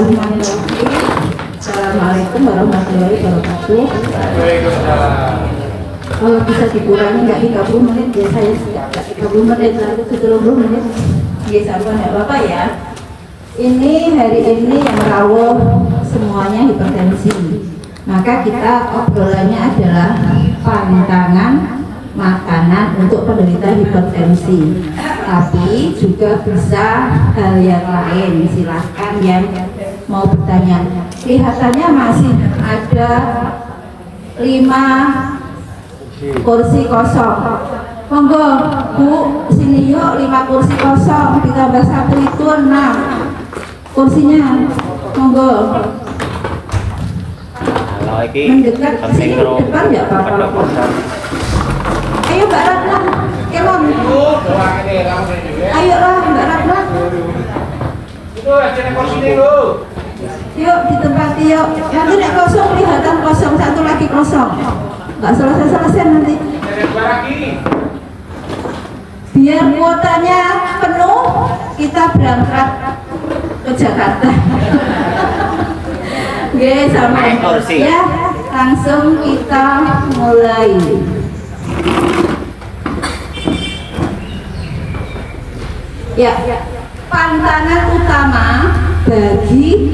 Bismillahirrahmanirrahim. Assalamualaikum warahmatullahi wabarakatuh. Kalau bisa dikurangi nggak 30 menit ya saya nggak 30 menit lalu 30 menit ya sabar nggak apa-apa ya. Ini hari ini yang rawuh semuanya hipertensi, maka kita obrolannya adalah pantangan makanan untuk penderita hipertensi, tapi juga bisa hal yang lain. Silahkan yang mau bertanya. Kelihatannya masih ada 5 kursi kosong. Monggo Bu, sini yuk, 5 kursi kosong ditambah 1 itu 6 kursinya. Monggo. Kalau iki mendekat ke sini depan nggak apa-apa. Ayo Mbak Ratna, Elon. Ayo lah Mbak Ratna. Itu aja kursi dulu. Yuk ditempati yuk. Nanti nek kosong kelihatan kosong, satu lagi kosong. Nggak selesai nanti. Biar kuotanya penuh, kita berangkat ke Jakarta. Oke, sama ya. Langsung kita mulai. Ya, pantangan utama bagi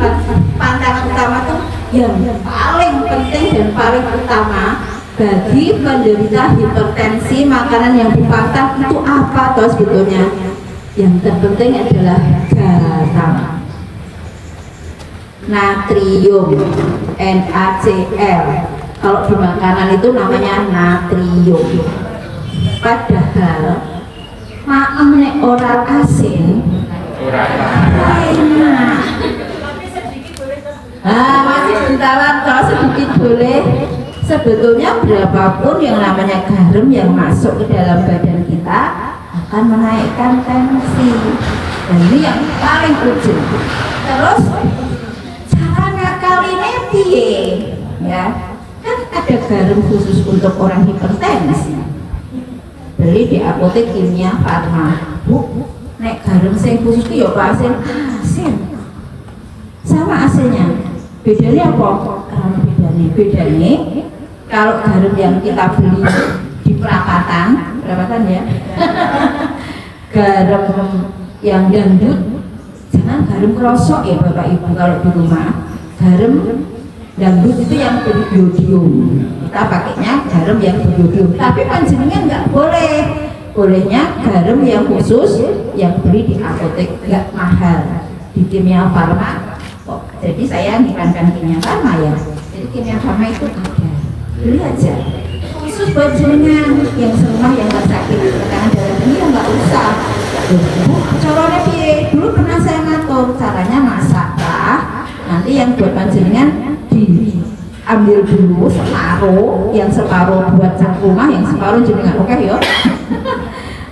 pantangan utama tuh yang paling penting dan paling utama bagi penderita hipertensi, makanan yang dipantang itu apa toh sebetulnya? Yang terpenting adalah garam, natrium, NaCl. Kalau di makanan itu namanya natrium. Padahal maem nek ora asin enak. Masih bentaran kalau sedikit boleh. Sebetulnya berapapun yang namanya garam yang masuk ke dalam badan kita akan menaikkan tensi. Dan ini yang paling urgent. Terus cara ngakalinnya piye? Ya, kan ada garam khusus untuk orang hipertensi. Beli di apotek Kimia Farma. Bu, nek garam sing khusus ki ya asin. Sama asinnya. Bedanya apa? Bedanya kalau garam yang kita beli di perapatan ya. Garam yang dangdut, jangan garam krosok ya Bapak Ibu kalau di rumah. Garam dangdut itu yang beriodium. Kita pakainya garam yang beriodium. Tapi panjenengan nggak boleh. Bolehnya garam yang khusus yang beli di apotek, nggak mahal, di Kimia Farma. Oh, jadi saya ngikankan Kimia Farma ya. Jadi Kimia Farma itu ada, beli aja. Khusus buat jenengan yang serumah yang nggak sakit tekanan darah tinggi ya nggak usah. Bu, caranya piye? Dulu pernah saya ngatur caranya masak lah. Nanti yang buat panjenengan diambil dulu separuh, yang separuh buat sang rumah, yang separuh jenengan. Oke yuk.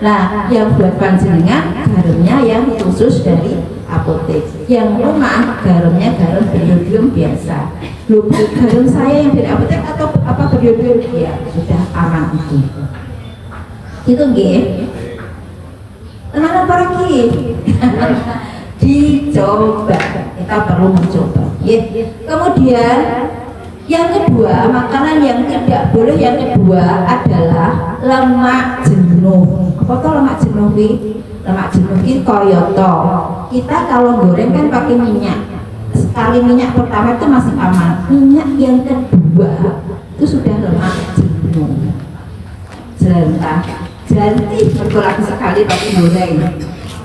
Nah, yang buat panjenengan garamnya yang khusus dari apotek. Yang rumah garamnya garam beriodium biasa. Loh, garam saya yang dari apotek atau apa beriodium? Ya, sudah aman itu. Itu nggih. Tenang apa lagi? Dicoba. Kita perlu mencoba. Kemudian yang kedua, makanan yang tidak boleh yang kedua adalah lemak jenuh. Apa tuh lemak jenuh ini? Lemak jenuh ini koyoto. Kita kalau goreng kan pakai minyak. Sekali minyak pertama itu masih aman. Minyak yang kedua itu sudah lemak jenuh. Jelantah, janti berkurang sekali pakai goreng.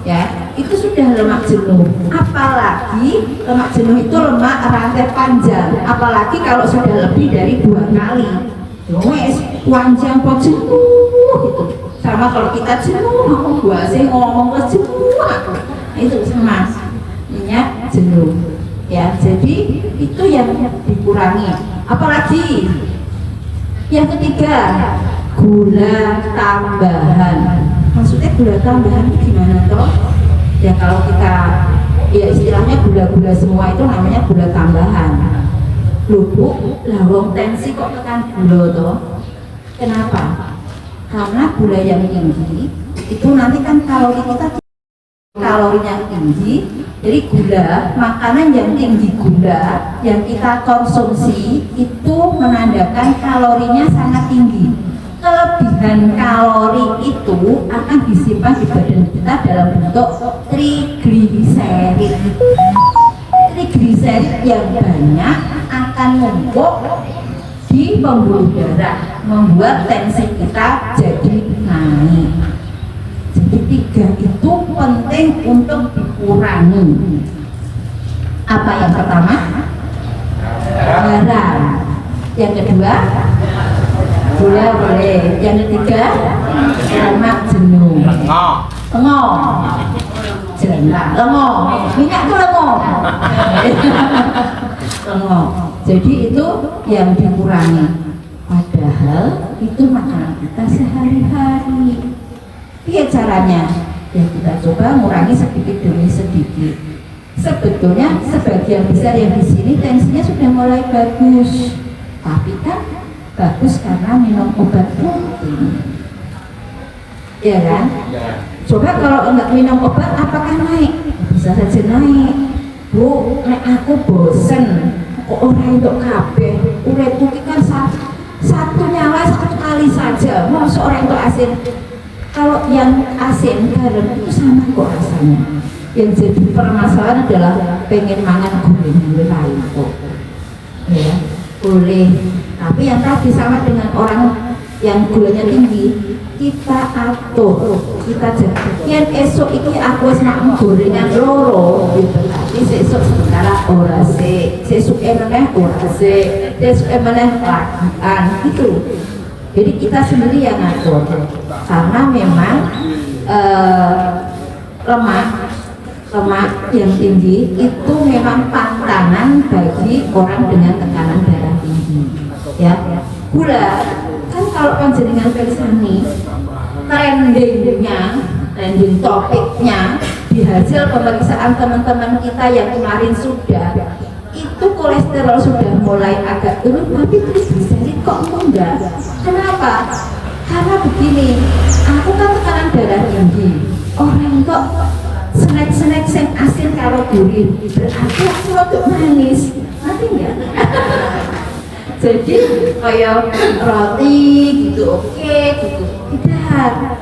Ya, itu sudah lemak jenuh. Apalagi lemak jenuh itu lemak rantai panjang. Apalagi kalau sudah lebih dari 2 kali. Wes panjang kok jenuh gitu. Sama kalau kita jenuh, aku gua sih ngomong ke jenuh. Itu sama minyak jenuh. Ya, jadi itu yang dikurangi. Apalagi yang ketiga, gula tambahan. Maksudnya gula tambahan itu gimana toh? Ya kalau kita ya istilahnya gula-gula semua itu namanya gula tambahan. Loh Bu, lawang tensi kok tekan gula toh? Kenapa? Karena gula yang tinggi itu nanti kan kalau kita kalorinya tinggi. Jadi gula, makanan yang tinggi gula yang kita konsumsi itu menandakan kalorinya sangat tinggi. Kelebihan kalori itu akan disimpan di badan kita dalam bentuk trigliserid. Trigliserid yang banyak akan numpuk di pembuluh darah, membuat tensi kita jadi naik. Jadi 3 itu penting untuk dikurangi. Apa yang pertama? Garam. Yang kedua? Gula boleh. Yang ketiga? Lemak jenuh. Lengo. Jelas. Lengo. Minyak itu lengo. Lengo. Jadi itu yang dikurangi. Padahal itu makanan kita sehari-hari. Iya caranya, ya kita coba mengurangi sedikit demi sedikit. Sebetulnya sebagian besar yang di sini tensinya sudah mulai bagus, tapi kan bagus karena minum obat rutin, ya kan? Coba kalau enggak minum obat, apakah naik? Bisa saja naik. Bu, nek aku bosen, kok orang untuk kabeh, uripku kan satu nyala satu kali saja, mau seorang untuk asin. Kalau yang asin garam itu sama kok rasanya. Yang jadi permasalahan adalah pengen mangan gulai lain kok. Ya, boleh. Tapi yang tadi sama dengan orang yang gulanya tinggi, kita atur, kita jaga. Yang esok ini aku senang gorengan loro, gitu. Tapi sesuk sementara ora sih, sesuk meneh ora sih, sesuk meneh lagian gitu. Jadi kita sendiri yang ngatur, karena memang lemak yang tinggi itu memang pantangan bagi orang dengan tekanan darah tinggi. Ya, gula kan kalau panjenengan persani trending topiknya di hasil pemeriksaan teman-teman kita yang kemarin sudah, itu kolesterol sudah mulai agak turun, tapi trigliserid kok enggak? Kenapa? Karena begini, aku kan tekanan darah tinggi, orang kok snack yang asin karo gurih, berarti aku untuk manis, nanti enggak? Jadi kayak roti gitu, oke, gitu, tidak.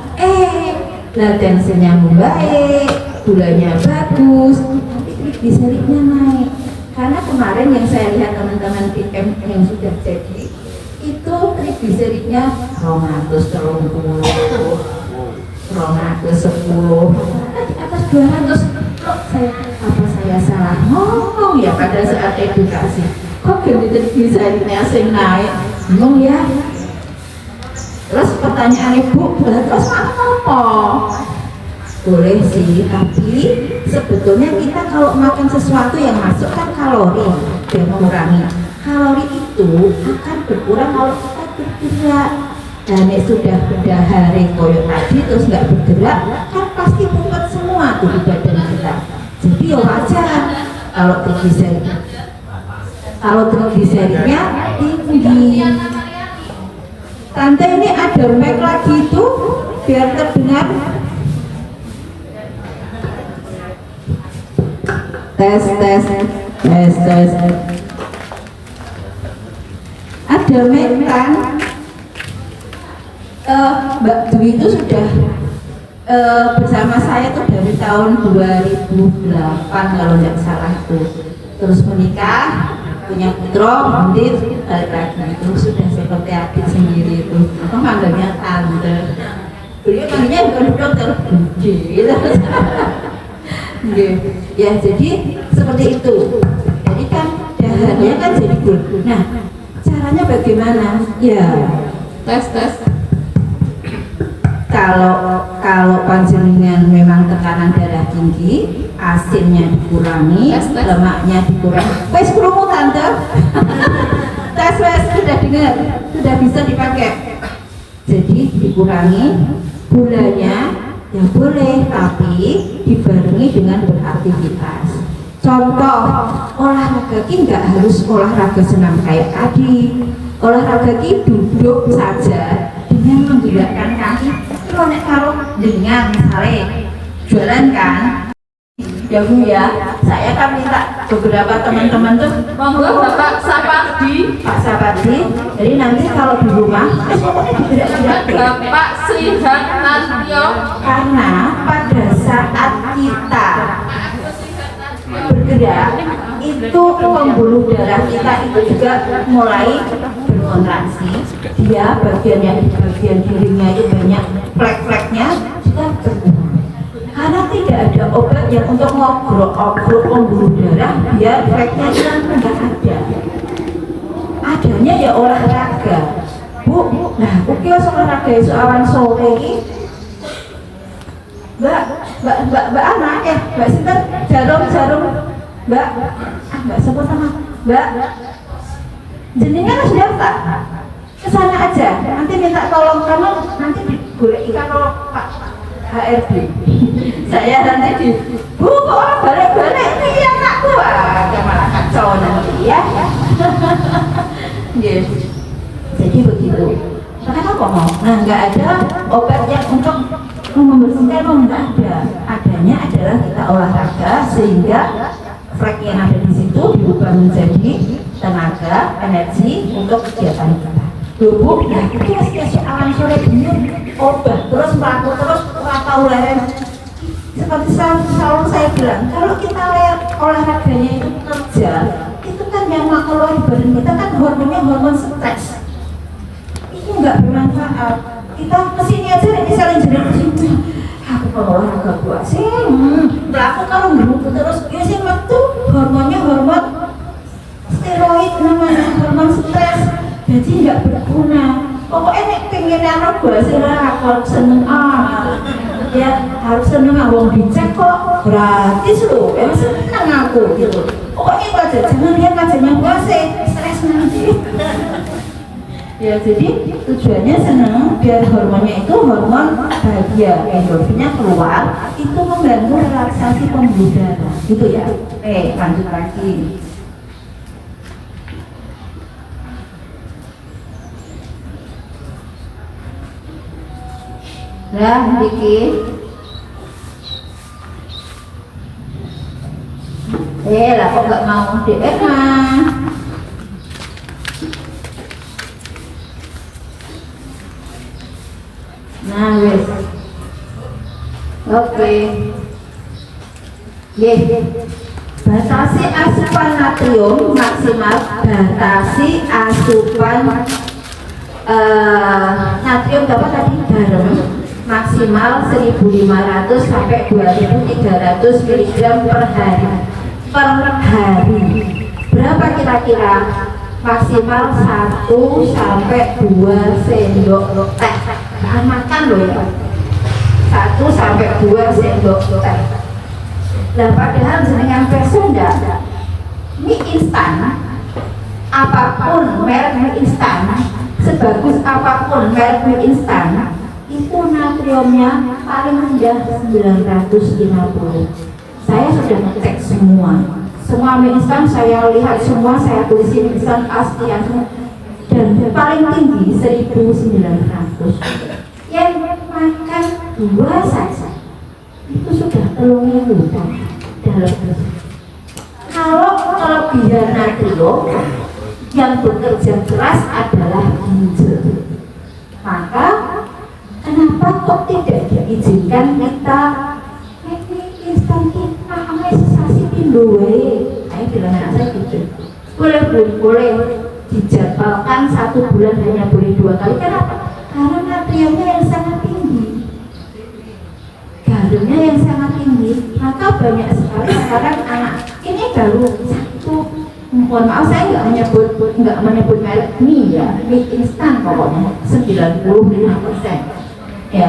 Lah tensinya membaik, gulanya bagus, tapi trigliseridnya naik. Karena kemarin yang saya lihat teman-teman PM yang sudah jadi itu trigliseridnya 230, 210, di atas 200. Saya salah ngomong ya pada saat edukasi? Kok gini trigliseridnya sing naik? Ngomong ya. Terus pertanyaan ibu, terus apa? Boleh sih, tapi sebetulnya kita kalau makan sesuatu yang masuk kan kalori dan mengurangi. Kalori itu akan berkurang kalau kita bergerak. Dan sudah hari koyo tadi terus nggak bergerak, kan pasti mumet semua tuh di badan kita. Jadi ya wajar kalau trigliseridnya tinggi. Tante ini ada mic lagi itu biar terdengar. Tes. Ada mic kan? Mbak Dwi itu sudah bersama saya tuh dari tahun 2008 kalau tidak salah tuh. Terus menikah, punya putra, nanti balik lagi itu sudah seperti adik sendiri itu. Atau manggilnya tante. Beliau manggilnya bukan dokter Budi. Ya jadi seperti itu. Jadi kan dahannya kan jadi gul. Nah caranya bagaimana? Ya tes. Kalau panjenengan memang tekanan darah tinggi, asinnya dikurangi, lemaknya dikurangi. Wes krungu tante. Tes sudah dengar, sudah bisa dipakai. Jadi dikurangi gulanya, ya boleh, tapi dibarengi dengan beraktivitas. Contoh, olahraga ki nggak harus olahraga senam kayak tadi. Olahraga ki duduk saja dengan menggerakkan kaki. Kalau dengan misalnya jualan kan? Ya Bu ya, saya kan minta beberapa teman-teman tuh Monggo Bapak Sapardi. Pak Sapardi, jadi nanti kalau di rumah tidak Bapak Sri Hartanto. karena pada saat kita bergerak itu pembuluh darah kita itu juga mulai berkontraksi. Dia bagian dirinya itu banyak flek-fleknya juga berkurang. Karena tidak ada obat yang untuk ngobrol pembuluh darah biar fleknya hilang, nggak ada. Adanya ya olahraga. Bu, nah oke olahraga itu awan sore ini. Mbak anak ya, Mbak Sinten, jarum, Mbak sebut sama Mbak. Jenengan harus daftar kesana aja. Nanti minta tolong kamu nanti boleh kalau Pak HRD. Saya nanti di Bu kok balik-balik ini anakku ada malah kacau nanti ya. Yes. Jadi begitu. Makanya kok mau? Nah nggak ada obat yang untuk membersihkan, nggak ada. Adanya adalah kita olahraga sehingga flek yang ada di situ diubah menjadi tenaga, energi untuk kegiatan kita. Bu, nah itu masih awan sore bingung obat terus melaku terus tahu leren. Seperti selalu saya bilang, kalau kita lihat olahraganya itu kerja, itu kan yang mengeluarkan badan kita kan hormonnya hormon stres. Itu nggak bermanfaat. Kita kesini aja nih misalnya jadi kesini, aku kalau olahraga buat sih, melaku kalau ngerumput terus, ya sih waktu hormonnya hormon steroid namanya hormon stres. Jadi nggak berguna. Pokoknya nek pengen anak bahasa aku seneng ya harus seneng awang dicek kok gratis loh. Emang seneng aku gitu. Pokoknya itu aja jangan lihat wajahnya puasa stres nanti. Ya jadi tujuannya seneng biar hormonnya itu hormon bahagia, endorfinnya keluar itu membantu relaksasi pembuluh darah gitu ya. Lanjut lagi. Nah, dikit. Lah kok nggak mau DM mah? Nah, wes. Oke. Batasi asupan natrium maksimal. Batasi asupan natrium berapa tadi? Garam maksimal 1.500 sampai 2.300 mg per hari. Berapa kira-kira? Maksimal 1 sampai 2 sendok teh. Bahan makan loh ya. 1 sampai 2 sendok teh. Nah padahal jenengan versi enggak. Mie instan, apapun merek mie instan, sebagus apapun merek mie instan, itu natriumnya paling rendah 950. Saya sudah ngecek semua mie instan saya lihat semua, saya tulisin instan asli dan paling tinggi 1.900. Yang makan 2 saja itu sudah telurnya lupa dalam tubuh. Kalau kelebihan natrium yang bekerja keras adalah ginjal, maka kenapa kok tidak diizinkan kita instan kita sensasi pindowe? Saya bilang anak saya gitu. Boleh dijadwalkan 1 bulan hanya boleh 2 kali. Kenapa? Karena natriumnya yang sangat tinggi, garamnya yang sangat tinggi. Maka banyak sekali sekarang anak ini baru satu. Mohon maaf saya nggak menyebut merek mie ya, mie instan pokoknya 95%. Ya.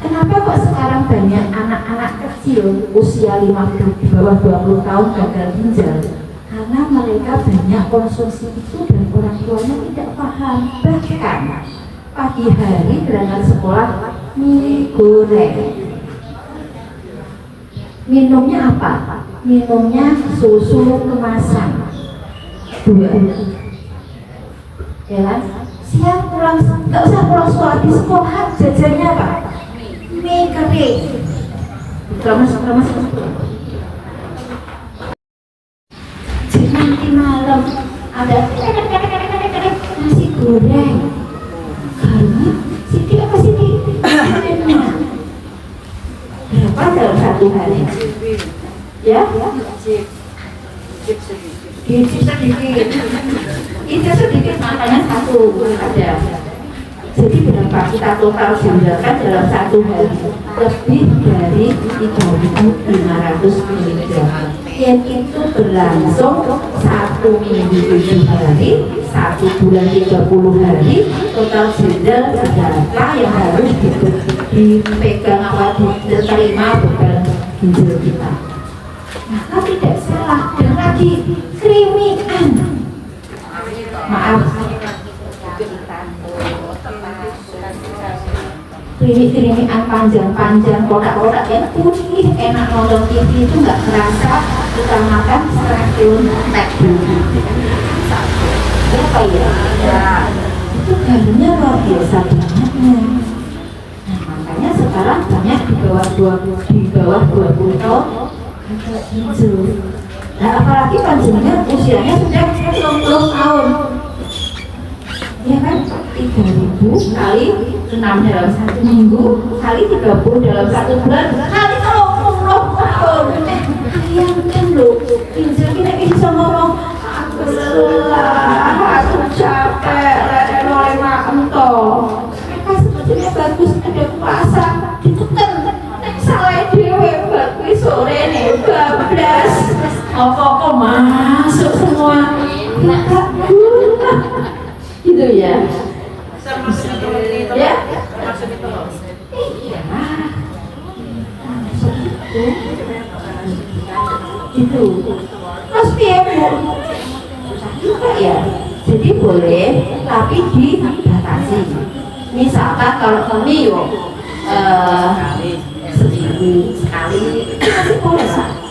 Kenapa kok sekarang banyak anak-anak kecil usia 50 di bawah 20 tahun gagal ginjal? Karena mereka banyak konsumsi itu dan orang tuanya tidak paham. Bahkan pagi hari berangkat sekolah mie goreng. Minumnya apa? Minumnya susu kemasan 2. Ya kan? Siang pulang, nggak usah pulang sekolah, di sekolah jajannya apa? Mie kering. Lemes. Jadi nanti malam ada nasi goreng. Karena Siti apa Siti? Berapa dalam satu hari? Ya? Sedikit. Itu sedikit makanya satu ada. Jadi berapa kita total jumlahkan dalam satu hari? Lebih dari 3.500 mg. Yang itu berlangsung 1 minggu 7 hari, 1 bulan 30 hari. Total jumlah berapa yang harus dipegang atau diterima bukan ginjal kita. Maka tidak salah dan lagi krimian. Maaf. Krimian panjang-panjang, kotak-kotak yang putih, enak nonton TV itu nggak kerasa kita makan setengah kilo tek dulu. Berapa ya? Itu garamnya luar biasa banyaknya. Nah, makanya sekarang banyak di bawah 20 tahun ada hijau. Nah, apalagi panjangnya usianya sudah 60 tahun. Ya kan? 3.000 kali 6 dalam 1 minggu kali 30 dalam 1 bulan kali 30 tahun. Bayangkan loh, ginjal kita bisa ngomong aku lelah, aku capek, ada mulai makan toh. Mereka sebetulnya bagus ada puasa, ditekan. Nek salah dewe bagus sore nih 12. Apa-apa masuk semua. Enggak guna. Gitu ya. Ya. Iya. Itu. Terus piye Bu? Juga ya. Jadi boleh, tapi dibatasi. Misalkan kalau kami yuk seminggu sekali masih boleh Pak.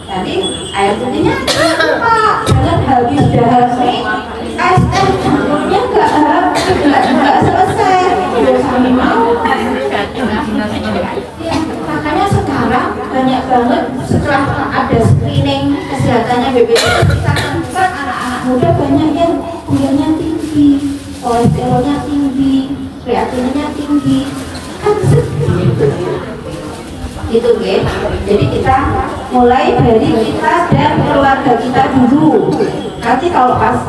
Tapi air putihnya Pak, jangan habis dahami es jamurnya nggak selesai. Udah kami mau. Ya, makanya sekarang banyak banget setelah ada screening kesehatannya BPJS kita temukan anak-anak muda banyak yang gulanya tinggi, kolesterolnya tinggi, kreatininnya tinggi. Kan gitu kan? Jadi kita mulai dari kita dan keluarga kita dulu. Nanti kalau pas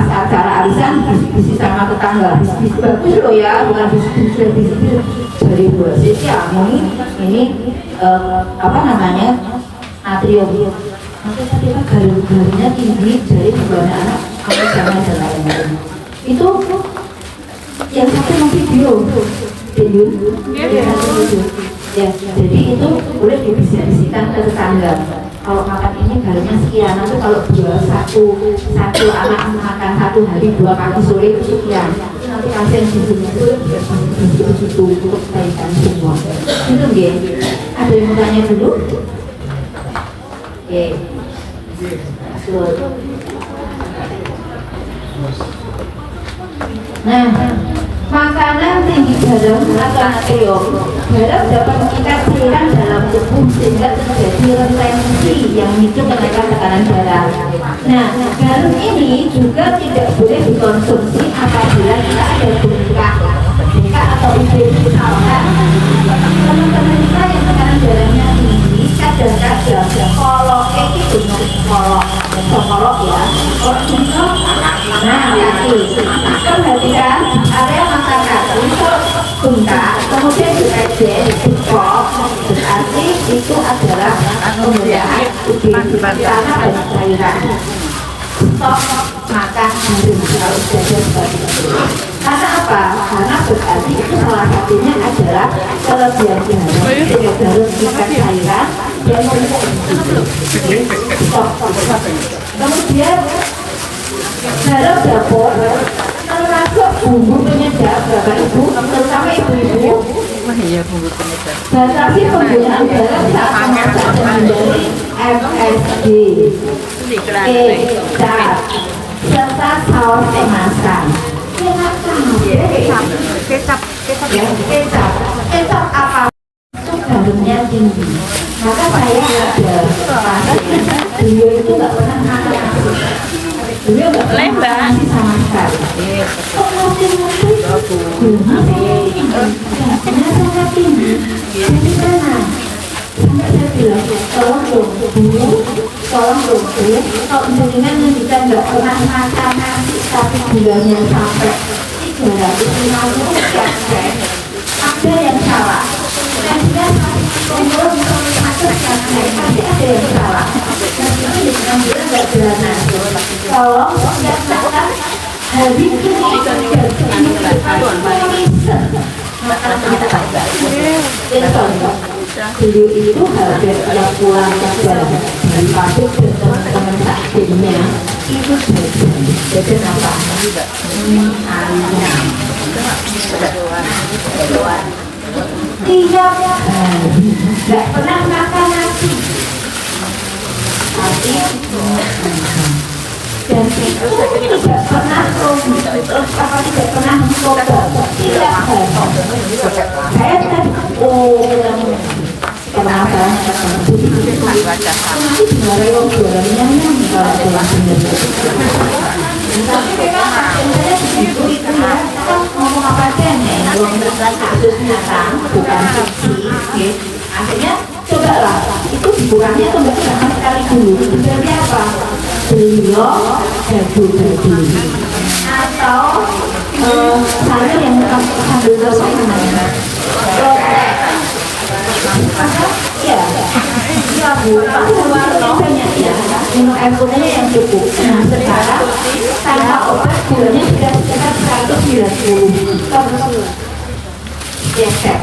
acara arisan bisnis sama tetangga, bisnis bagus loh ya, bukan bisnis dari Bu Siti ya, ini apa namanya natrium. Nanti kita garam-garamnya tinggi dari beban anak, kalau jangan dan lain-lain. Itu yang satu masih bio. Ya, jadi itu boleh dibisik-bisikkan ke tetangga. Kalau makan ini garamnya sekian, nanti kalau satu anak makan 1 hari 2 kali sore itu sekian. Nanti kasih yang itu untuk kebaikan semua. Itu dia. Ada yang mau tanya dulu? Oke. Nah, makanan tinggi garam atau natrium. Garam dapat mengikat cairan dalam tubuh sehingga terjadi retensi yang memicu kenaikan tekanan darah. Nah, garam ini juga tidak boleh dikonsumsi apabila kita ada bengkak atau UBG. Misalkan teman-teman kita yang tekanan darahnya tinggi, kadang-kadang kolok itu kolok ya, nah kaki, perhatikan area mata kaki bengkak, kemudian diejek, dikok, berarti itu adalah pemberian UBG karena banyak cairan. Stop makan garam kalau jajan seperti itu. Karena apa? Karena berarti itu salah satunya adalah kelebihan garam, sehingga garam ikat cairan dan menumpuk. Stop. Kemudian garam dapur termasuk bumbu penyedap Bapak Ibu, terutama ibu-ibu. Batasi penggunaan garam saat memasak dan menghindari MSG, kecap, serta saus kemasan. Kecap apa? garamnya tinggi. Maka saya ada pasien, beliau itu nggak pernah makan nasi. Beliau nggak pernah makan nasi sama sekali. Kok nasi-nasi garamnya sangat tinggi. Dari mana? Sampai saya bilang, tolong dong Bu, tolong dong Bu, kalau jenengan kita nggak pernah makan nasi tapi gulanya sampai 350 ada yang salah. Saya ngobrol masuk karena pasti ada yang salah. Dan ini dengan dia nggak beranak. Tolong setiap makan hari ini dan contoh beliau itu hampir tiap pulang kerja dari pabrik dan teman-teman takdirnya itu jajan apa? Ayam. Tiap hari nggak pernah makan nasi, tapi dan itu tidak pernah tidak pernah mencoba tidak hari. Saya tadi kenapa? Nanti sebenarnya orang jualannya kalau jualan benar. Tapi memang pasien saya begitu itu ya. Kita ngomong apa aja nih? Kasus nyata, bukan fiksi. Akhirnya cobalah itu dikurangi atau enggak sama sekali dulu. Berarti apa? Beliau daging atau sayur yang sambil gosok namanya lotek. Ya, banyak ya. Minum air putihnya yang cukup. Nah sekarang tanpa obat gulanya sudah sekitar 190. Gesek.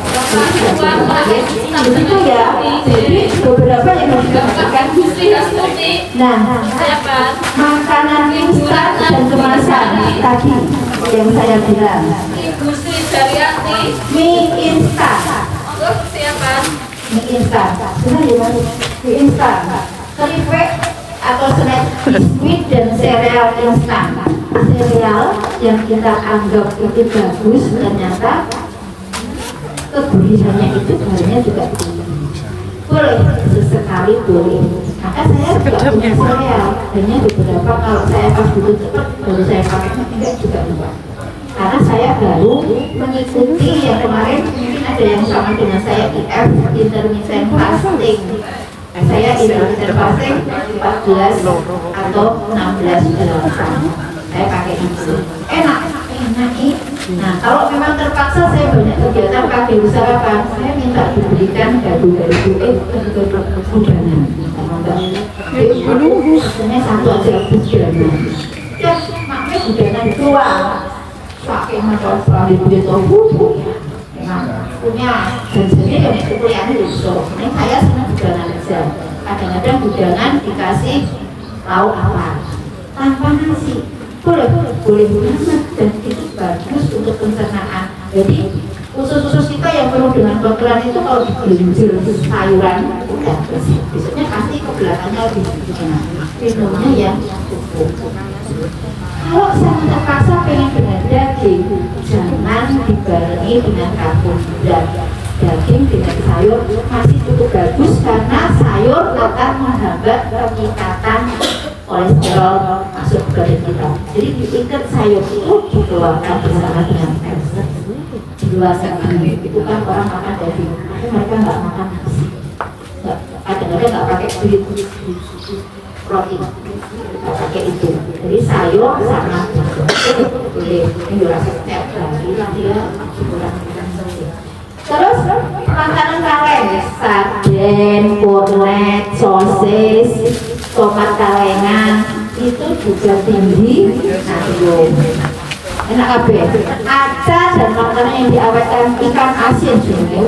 Begitu ya. Jadi beberapa yang harus diperhatikan. Nah, makanan instan dan kemasan tadi yang saya bilang. Ibu Sri Daryati. Mie instan. Siapa? Mie instan. Sudah ya Mas? Mie instan. Keripik atau snack biskuit dan sereal instan. Sereal yang kita anggap itu bagus ternyata kegulisannya itu bahannya juga tinggi. Boleh sesekali boleh. Maka saya juga punya sereal. Hanya beberapa kalau saya pas butuh cepat baru saya pakai tidak juga enggak. Karena saya baru mengikuti yang kemarin mungkin ada yang sama dengan saya IF intermittent fasting. Saya intermittent fasting 14 atau 16 bulan. Saya pakai itu. Enak ini. Nah, kalau memang terpaksa saya banyak kegiatan pakai usahakan, saya minta diberikan gadu-gadu budanan. Maksudnya satu aja budanan. Ya, makanya budanan dua. Pakai macam selalu dia tofu, memang punya dan sendiri yang itu kuliahnya justru. Ini saya senang budanan aja. Kadang-kadang budanan dikasih lauk apa tanpa nasi. Boleh banget dan itu bagus untuk pencernaan. Jadi usus-usus kita yang penuh dengan kotoran itu kalau digelinjir sayuran udah bersih. Biasanya pasti ke belakangnya lebih minumnya yang cukup. Kalau sangat terpaksa pengen dengan daging, jangan dibarengi dengan karbohidrat. Daging dengan sayur masih cukup bagus karena sayur akan menghambat peningkatan kolesterol masuk ke badan kita. Jadi diikat sayur itu dikeluarkan bersama dengan es. Di luar sana itu kan orang makan daging, tapi mereka nggak makan nasi. Kadang-kadang nggak pakai kulit protein, nggak pakai itu. Jadi sayur sama boleh. Ini resepnya lagi nanti ya kurang. Terus makanan kaleng, sarden, kornet, sosis, tomat kalengan itu juga tinggi natrium. Enak kabeh. Acar dan makanan yang diawetkan ikan asin juga.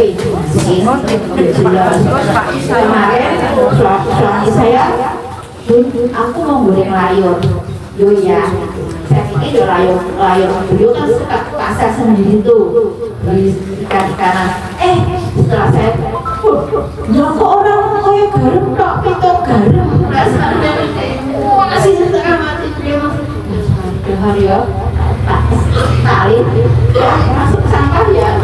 Kemarin suami saya, aku mau goreng layur. Yo ya, saya pikir layur beliau kan suka pasar sendiri tuh di ikan-ikanan. Setelah saya, ya kok orang kayak garam tak pitok garam. Rasanya masih setengah mati dia masuk hari ya, tali masuk sampah ya.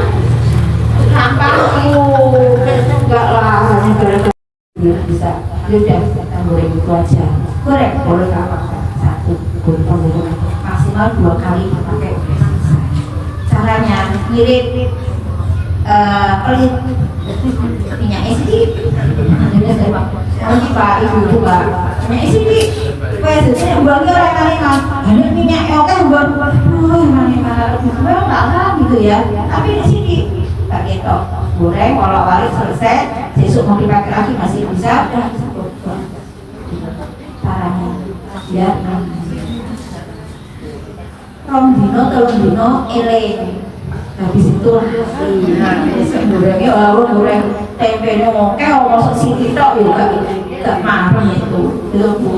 Gampang enggak lah, hanya gara-gara bisa. Udah kita goreng itu aja. Goreng boleh nggak apa-apa. Satu goreng maksimal 2 kali dipakai udah selesai. Caranya ngirit pelit minyaknya sedikit. Nanti Pak Ibu Pak minyaknya sedikit. Supaya sesuai buangnya oleh kalimat. Ini minyaknya oke buang. Mana memang nggak kan gitu ya. Tapi di sini tak gitu. Goreng kalau balik selesai. Besok mau dipakai lagi masih bisa. Udah caranya ya. Telung dino ele. Habis itu gorengnya goreng tempe ngoke masuk sini tok juga gak marah itu Bu.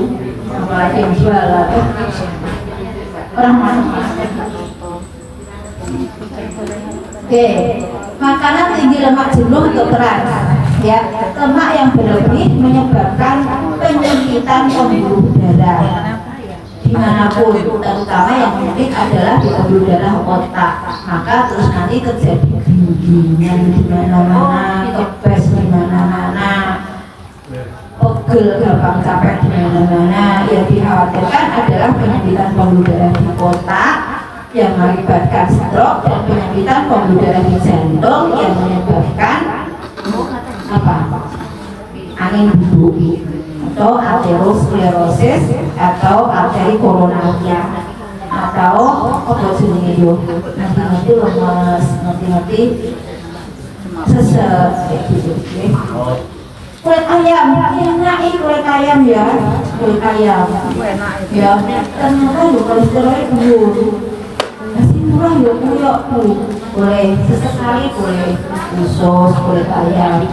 Apalagi yang jualan orang mana. Oke, makanan tinggi lemak jenuh atau keras ya. Lemak yang berlebih menyebabkan penyempitan pembuluh darah dimanapun, terutama yang penting adalah di pembuluh darah otak. Maka terus nanti terjadi gini-ginian di mana-mana, kebas di mana-mana, pegel gampang capek di mana-mana. Yang dikhawatirkan adalah penyempitan pembuluh darah di otak yang mengakibatkan stroke dan penyempitan pembuluh darah di jantung yang menyebabkan apa? Angin bubuk atau arteriosklerosis atau arteri koronaria atau apa jenisnya yo nanti lemes nanti sesek kayak gitu. Kulit ayam enak kulit ayam ya, kulit ayam ya ternyata yo kolesterolnya tinggi. Masih murah ya kuyok tuh, boleh sesekali boleh khusus kulit ayam.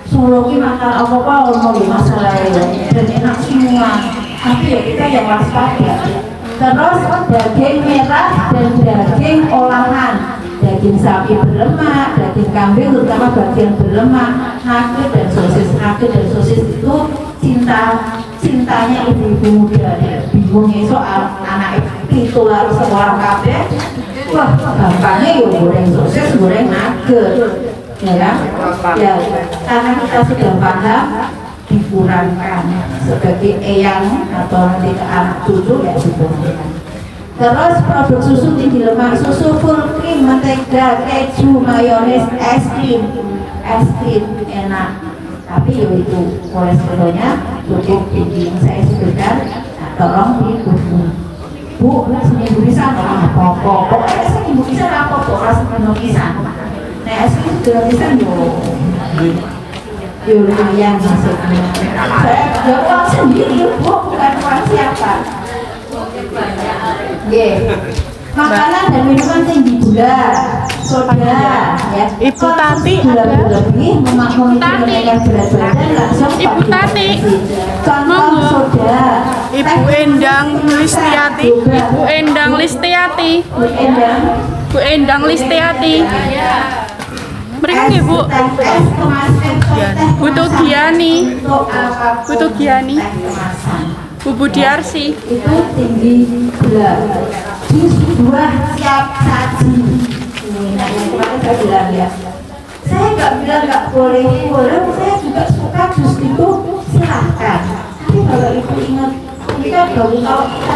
Solo ki makan apa-apa mau masalah ya dan enak semua. Tapi ya kita yang waspada. Terus daging merah dan daging olahan, daging sapi berlemak, daging kambing terutama bagian berlemak, nugget dan sosis itu cintanya ibu-ibu muda. Bingungnya soal anak itu harus sekolah kabeh. Wah, gampangnya ya goreng sosis, goreng nugget. Ya, ya, karena kita sudah paham dikurangkan sebagai eyang atau nanti ke anak cucu ya dikurangkan. Terus produk susu tinggi lemak, susu full cream, mentega, keju, mayones, es krim enak. Tapi ya itu kolesterolnya cukup tinggi yang saya sebutkan. Nah, tolong dibunuh. Bu, seminggu bisa nggak apa-apa. Pokoknya seminggu bisa apa-apa, rasa penuh bisa. Nah, es krim sudah bisa yo lumayan maksudnya. Saya ya uang sendiri, Bu, bukan uang siapa. Makanan dan minuman tinggi gula, soda, ya. Ibu Tati gula ada. berlebih memicu berat badan langsung. Ibu Tati, contoh soda. Ibu Endang Listiati, Ibu Endang Listiati, Bu Endang Listiati. Mereka nih Bu, Bu Tugiani, Bu Tugiani, Bu Budiarsi. Itu tinggi gula. Jus buah siap saji. Nah, yang kemarin saya bilang ya, saya nggak bilang nggak boleh, saya juga suka jus itu silahkan. Tapi kalau ibu ingat, kita kalau kita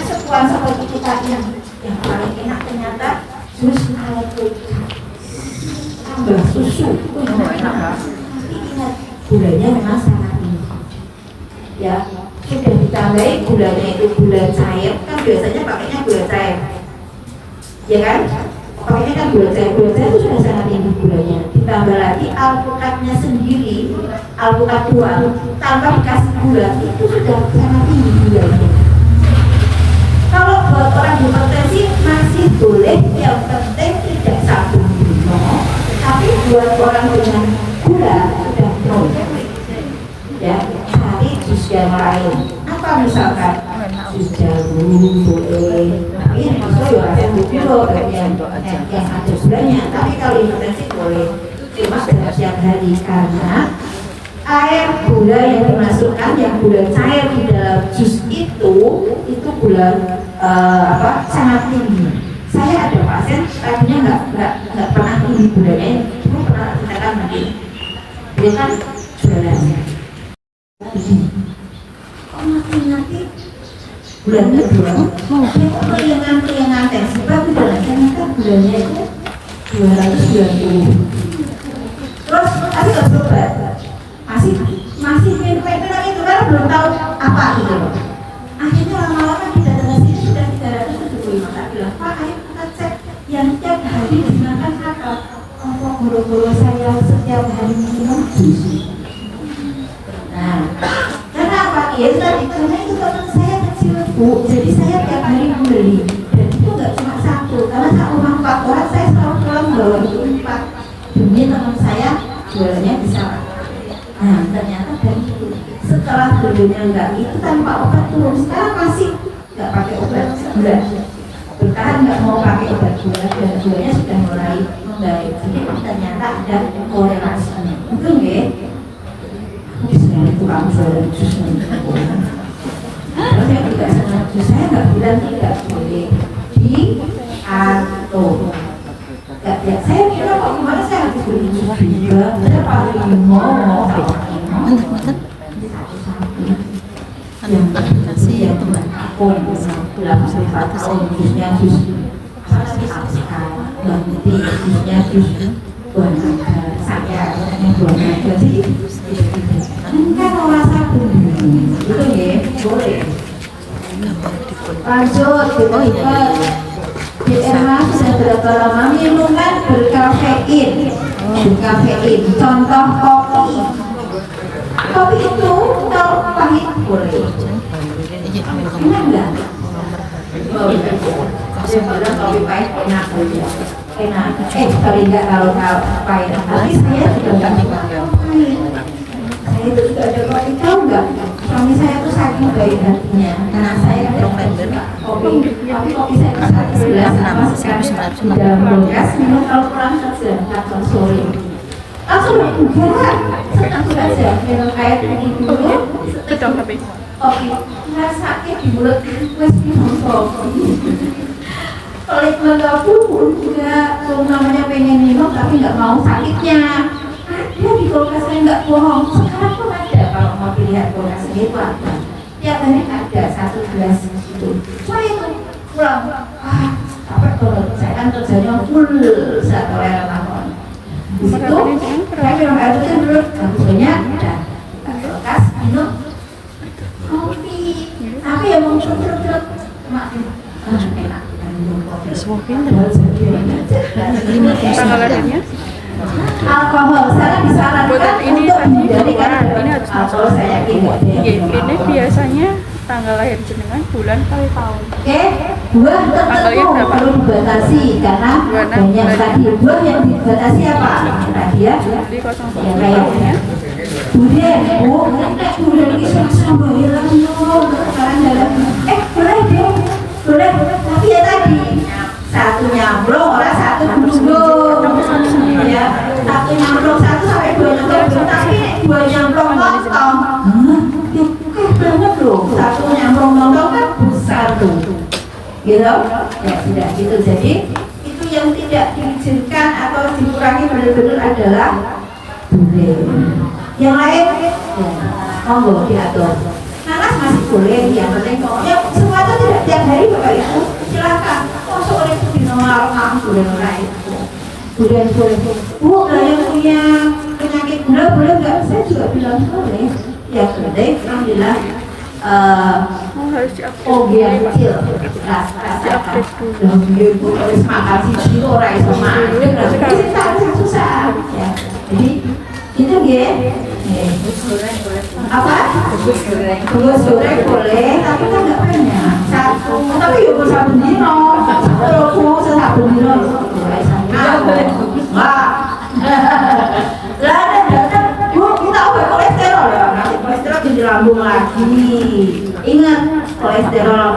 sepuan seperti kita yang paling enak ternyata jus alpukat. Tambah susu itu enak. Tapi ingat gulanya memang sangat tinggi ya, sudah ditambahi gulanya itu gula cair, kan biasanya pakainya gula cair ya kan, pakainya kan gula cair itu sudah sangat tinggi gulanya, ditambah lagi alpukatnya sendiri, alpukat doang tanpa dikasih gula itu sudah sangat tinggi gulanya. Kalau buat orang hipertensi masih boleh, yang penting tidak sambung gula. Tapi buat orang dengan gula sudah boleh ya, cari jus yang lain. Apa misalkan jus jagung boleh, tapi yang itu ya ada gula yang ada gulanya. Tapi kalau hipertensi boleh, cuma setiap hari karena air gula yang dimasukkan, yang gula cair di dalam jus itu gula sangat tinggi Saya ada pasien tadinya nggak pernah tinggi gulanya, cuma pernah ceritakan nanti dia kan jualan begini, kok mati bulan kedua dia kok keringan tensi tapi ternyata bulannya itu 290. Terus tapi nggak berobat, masih minum itu karena belum tahu apa gitu loh. Akhirnya lama-lama kita datang sini sudah 375. Tak bilang, Pak, ayo kita cek yang tiap hari digunakan apa? Apa guru-guru saya setiap hari minum jus. Nah, karena apa? Ya tadi karena itu teman saya kecil Bu, jadi saya tiap hari membeli. Dan itu nggak cuma satu, karena saya rumah 4 orang, saya selalu pulang bawa itu 4 demi teman saya jualannya bisa. Nah, ternyata dari itu setelah dulunya enggak itu tanpa obat turun, sekarang masih enggak pakai obat sebulan, bertahan enggak mau pakai obat gula dan gulanya sudah mulai membaik. Jadi ternyata ada korelasinya. Itu nggih. Aku sebenarnya kurang jualan jus kalau saya tidak senang jus, saya enggak bilang tidak boleh diatur. Ya, saya kira kok kemarin saya habis beli jus juga, saya paling mau yang kasih ya teman aku dalam satu jusnya jus dan nanti jusnya jus buah naga saya yang buah naga jadi kan orang satu itu ya boleh lanjut kita DMA sudah berapa lama minuman berkafein contoh kopi itu kalau pahit boleh enak enggak? Saya bilang kopi pahit enak saja enak, kalau enggak kalau pahit tapi saya juga enggak nikmat pahit saya itu juga ada kopi, tahu enggak? Suami saya tuh saking baik hatinya karena saya kopi saya itu satu gelas sama sekali di dalam kulkas minum kalau kurang jam 4 sore langsung enggak senang saja minum air putih dulu kopi rasanya di mulut wes minum kopi oleh keluarga pun juga namanya pengen minum tapi nggak mau sakitnya ada di kulkas saya nggak bohong sekarang pun ada kalau mau dilihat kulkas itu ada tiap hari ada 1 gelas itu cuma itu pulang sampai turun saya kan kerjanya full saat toleran alkohol di situ saya minum air putih dulu sebetulnya ada kulkas minum kopi tapi ya mau cerut-cerut enak minum kopi tanggal lahirnya alkohol saya disarankan untuk menghindari alkohol saya ini biasanya tanggal lahir jenengan bulan kali tahun. Buah tertentu perlu dibatasi karena banyak tadi buah yang dibatasi apa? Tadi ya, yang kayaknya durian, durian ini sama hilang sekarang dalam boleh dong, boleh tapi ya tadi satu nyamplung orang satu duduk ya, satu nyamplung 1 sampai 2 nyamplung tapi 2 nyamplung lontong banget loh, 1 nyamplung lontong kan besar tuh gitu ya tidak gitu. Jadi itu yang tidak diizinkan atau dikurangi benar-benar adalah durian. Yang lain monggo diatur. Nanas masih boleh, yang penting pokoknya semua itu tidak tiap hari Bapak Ibu silakan. Masuk oleh itu dinolak boleh durian boleh. Bu, yang punya penyakit gula boleh nggak? Saya juga bilang boleh. Ya boleh, alhamdulillah. Kecil, rasakan. Ibu harus makan sih, orang itu makan. Susah. Ya, jadi itu dia. Apa? Bungkus goreng boleh, tapi kan nggak banyak. Satu, tapi ya bersabun dino. Kalau sabun dino, wah. Lah ada Bu, kita obat kolesterol ya. Nanti kolesterol jadi lambung lagi. Ingat kolesterol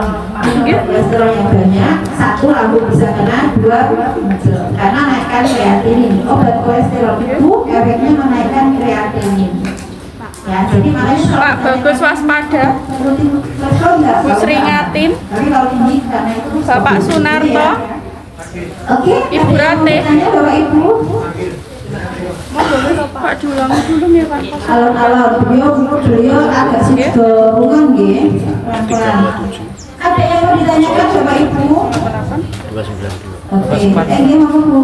yang banyak, 1 lambung bisa kena, 2 karena naikkan kreatinin. Obat kolesterol itu efeknya menaikkan kreatinin. Ya, jadi makanya Pak bagus waspada. Bu Sri Ngatin, tapi kalau tinggi karena itu Bapak Sunarto, Oke, Ibu ada yang mau Rate. bertanya, Bapak Ibu? Mau boleh Pak diulangi dulu nih Pak. Alon-alon beliau agak sedorungan nggih, pelan-pelan. Ada yang mau ditanyakan Bapak Ibu? Oke, ini mau Bu.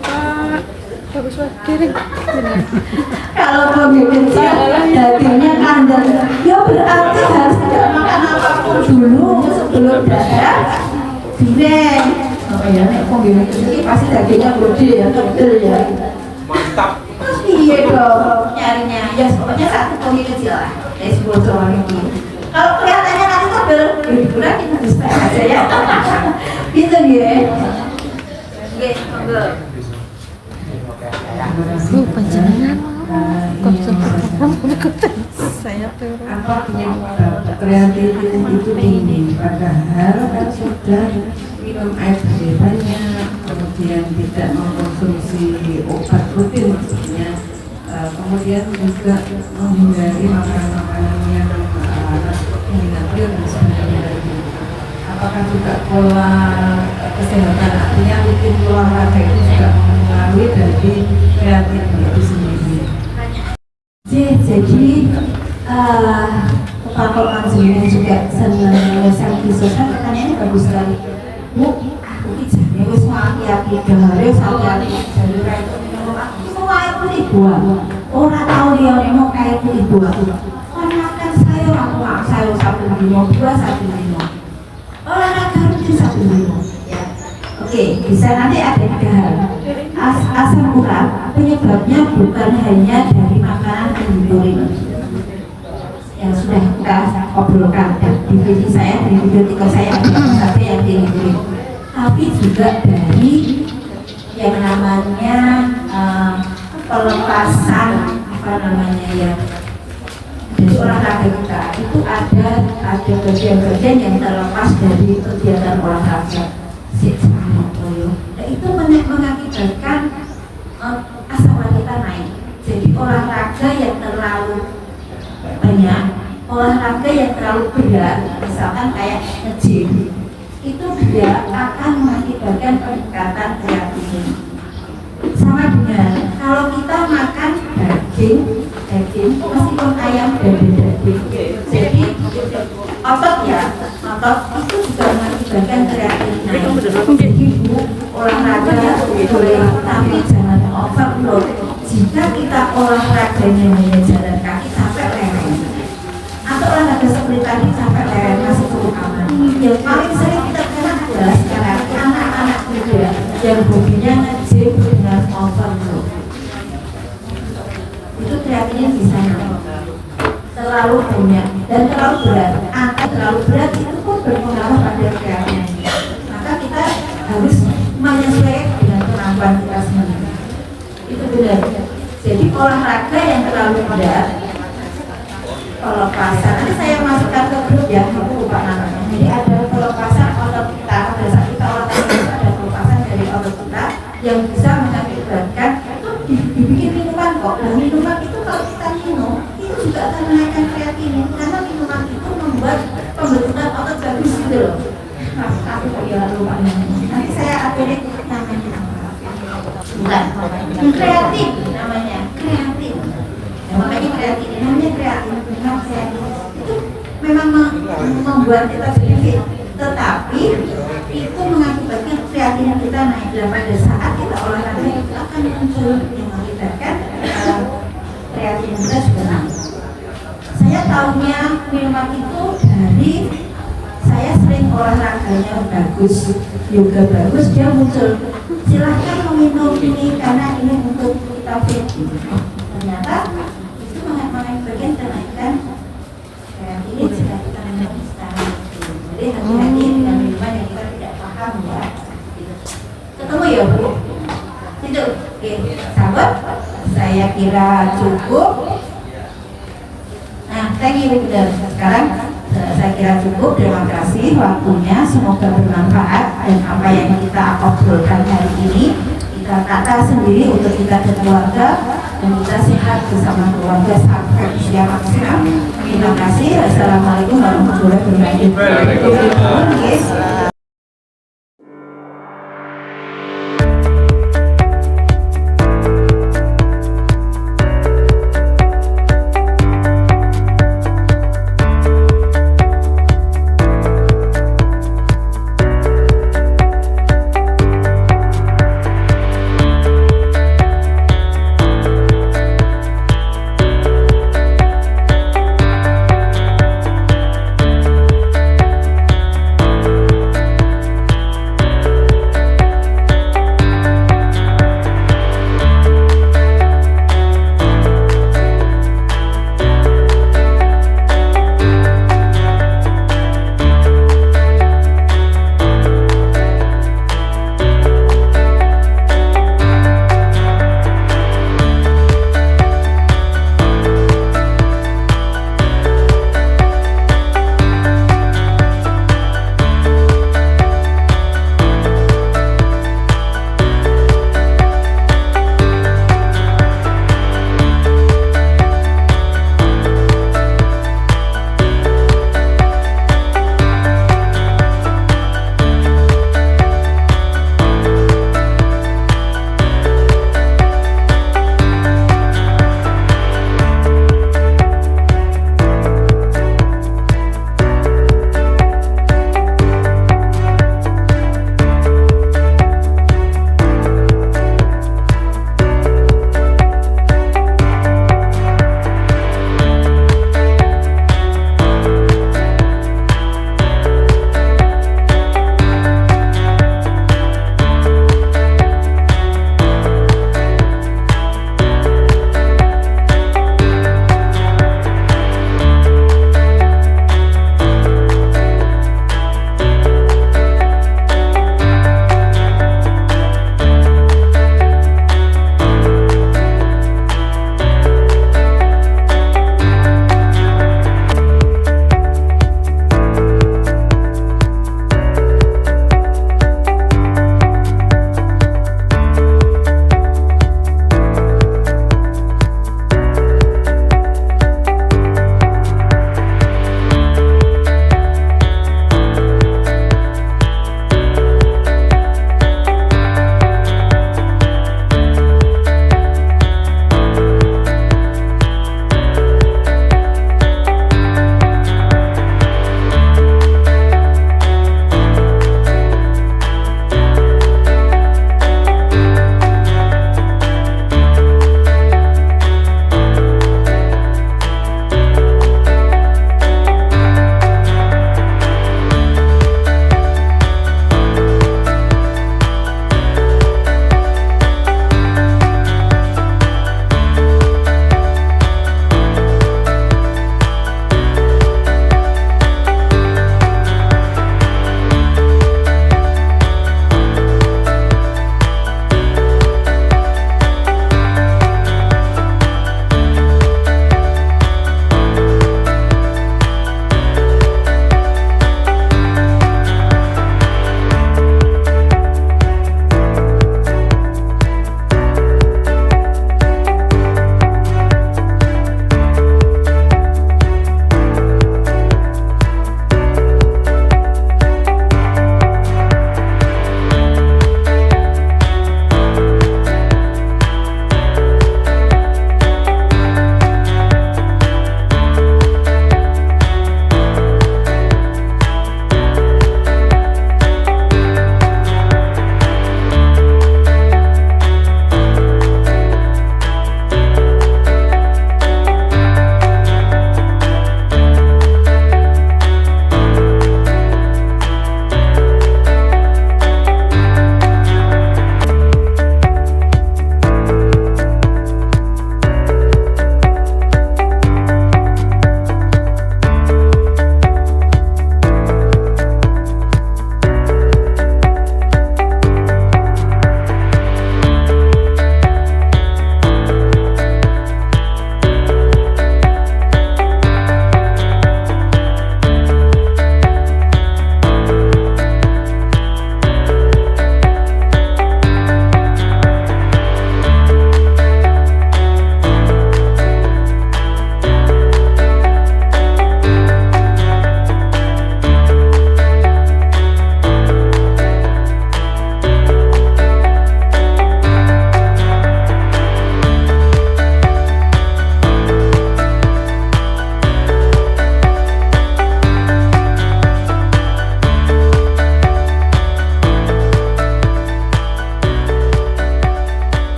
Pak, bagus banget kirim. Kalau mobil kecil dagingnya kandel, ya berarti harus tidak makan apapun dulu sebelum dadar direng. Oh ya, nek mobil kecil pasti dagingnya gede ya, tebel ya. Mantap. Terus iya dong nyarinya, ya pokoknya satu mobil kecil lah. Dari 10 orang ini. Kalau kelihatannya nanti tebel, ya hiburan kita bisa aja ya. Gitu ya. Oke, monggo. Bu panjenengan saya turun. Apa kreatif itu tinggi, padahal kan sudah minum air bersih banyak, kemudian tidak mengkonsumsi obat rutin maksudnya, kemudian juga menghindari makanan-makanan yang menghindari dan sebagainya. Apakah juga pola kesehatan, artinya rutin olahraga itu juga mempengaruhi dari kreatif itu sendiri? Jadi Pak Manzulina juga senang kisah pertanyaannya bagus sekali. Bu, aku ini wis maki-maki gare sampai jalur itu minum aku semua air putih buah. Orang tahu dia minum air putih buah. Kan makan sayur aku makan sayur 1 lima, buah 1 lima. Olahraga rutin 1 lima. Ya. Oke, bisa nanti ada 3 hal. Asam urat penyebabnya bukan hanya dari makanan yang yang sudah kita obrolkan di video saya, di video 3 saya satu yang dihidup, tapi juga dari yang namanya pelepasan apa namanya ya dari olahraga kita itu ada bagian-bagian yang terlepas dari kegiatan olahraga. Nah, itu mengakibatkan asam urat kita naik. Jadi olahraga yang terlalu banyak, olahraga yang terlalu berat, misalkan kayak nge-gym, itu dia akan mengakibatkan peningkatan kreatinin. Sama dengan kalau kita makan daging meskipun ayam dan daging, jadi otot itu juga mengakibatkan kreatinin naik. Jadi olahraga boleh, tapi jangan overload. Jika kita olahraganya hanya jalan kaki sampai lereng, atau olahraga seperti tadi sampai lereng masih cukup aman. Yang paling sering kita kenal adalah sekarang anak-anak muda yang hobinya nge-gym dengan overload. Itu kreatinnya bisa naik. Terlalu banyak dan terlalu berat. Angka terlalu berat itu pun berpengaruh pada kreatinnya. Maka kita harus menyesuaikan dengan kemampuan kita sendiri. Itu benar. Jadi olahraga yang terlalu berat, pelepasan. Nanti saya masukkan ke grup ya, aku lupa namanya. Jadi ada pelepasan otot kita pada saat kita olahraga itu ada pelepasan dari otot kita yang bisa mengakibatkan itu dibikin minuman kok. Dan minuman itu kalau kita minum itu juga akan menaikkan kreatinin karena minuman itu membuat pembentukan otot bagus gitu loh. Nah, aku kok ya lupa namanya. Nanti saya update namanya. Bukan, kreatif namanya, kreatif. Ya, makanya kreatif, namanya kreatif, memang kreatif. Itu memang membuat kita jadi fit, tetapi itu mengakibatkan kreatif kita naik. Dan pada saat kita olahraga itu akan muncul yang mengakibatkan kreatif kita juga naik. Saya tahunya minuman itu dari saya sering olahraganya bagus, yoga bagus, dia muncul. Silahkan meminum ini karena ini untuk kita fit. Ternyata itu mengakibatkan kenaikan kreatinin jika kita minum secara rutin. Jadi hati-hati dengan minuman yang kita tidak paham ya. Ketemu ya Bu? Itu, oke, sahabat. Saya kira cukup. Nah, thank you benar. Sekarang saya kira cukup. Terima kasih waktunya. Semoga bermanfaat dan apa yang kita obrolkan hari ini kita tata sendiri untuk kita dan keluarga dan kita sehat bersama keluarga sampai usia maksimal. Terima kasih. Assalamualaikum warahmatullahi wabarakatuh.